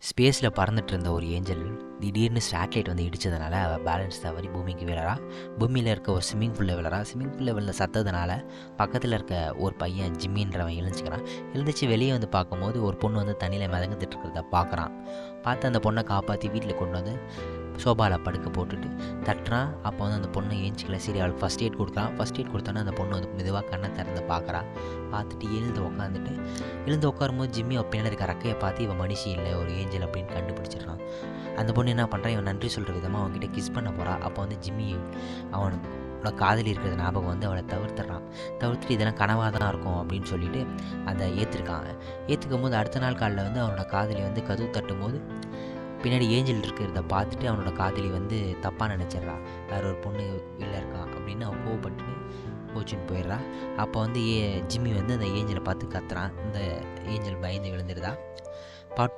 ஸ்பேஸில் பறந்துட்டு இருந்த ஒரு ஏஞ்சல் திடீர்னு சேட்டலைட் வந்து இடித்ததுனால அவள் பேலன்ஸ் தவறி பூமிக்கு விழறா. பூமியில் இருக்க ஒரு ஸ்விம்மிங் பூலில் விழறா. ஸ்விம்மிங் பூலில் விழுந்த சத்தத்தினால பக்கத்தில் இருக்க ஒரு பையன் ஜிம்மின்றவன் எழுந்துச்சிக்கிறான். எழுந்துச்சு வெளியே வந்து பார்க்கும்போது ஒரு பொண்ணு வந்து தண்ணியில் மிதந்துட்டு இருக்கிறத பார்க்குறான். பார்த்து அந்த பொண்ணை காப்பாற்றி வீட்டில் கொண்டு வந்து சோபாவில் படுக்க போட்டுட்டு தட்டுறான். அப்போ வந்து அந்த பொண்ணை ஏஞ்சிக்கல. சரி, அவளுக்கு ஃபஸ்ட் எய்ட் கொடுக்குறான். ஃபஸ்ட் எய்ட் கொடுத்தோன்னே அந்த பொண்ணு வந்து மெதுவாக கண்ணை திறந்து பார்க்குறா. பார்த்துட்டு எழுந்து உட்காரும்போது ஜிம்மி அவள் பின்னாடி இருக்க ரக்கையை பார்த்து இவன் மனுஷி இல்லை, ஒரு ஏஞ்சல் அப்படின்னு கண்டுபிடிச்சிடுறான். அந்த பொண்ணு என்ன பண்ணுறான், இவன் நன்றி சொல்கிற விதமாக அவன்கிட்ட கிஸ் பண்ண போகிறா. அப்போ வந்து ஜிம்மி அவனோட காதலி இருக்கிறது ஞாபகம் வந்து அவளை தவிர்த்துட்டு இதெல்லாம் கனவாக தான் இருக்கும் அப்படின்னு சொல்லிட்டு அதை ஏற்றுக்கும் போது அடுத்த நாள் காலையில் வந்து அவனோட காதலி வந்து கதவு தட்டும் போது பின்னாடி ஏஞ்சல் இருக்கிறத பார்த்துட்டு அவனோட காதலி வந்து தப்பாக நினச்சிட்றா. வேற ஒரு பொண்ணு வெளில இருக்கான் அப்படின்னு அவன் கோவப்பட்டு கோச்சின்னு போயிடுறா. அப்போ வந்து ஜிம்மி வந்து அந்த ஏஞ்சலை பார்த்து கத்துறான். இந்த ஏஞ்சல் பயந்து விழுந்துடுதா. பார்ட்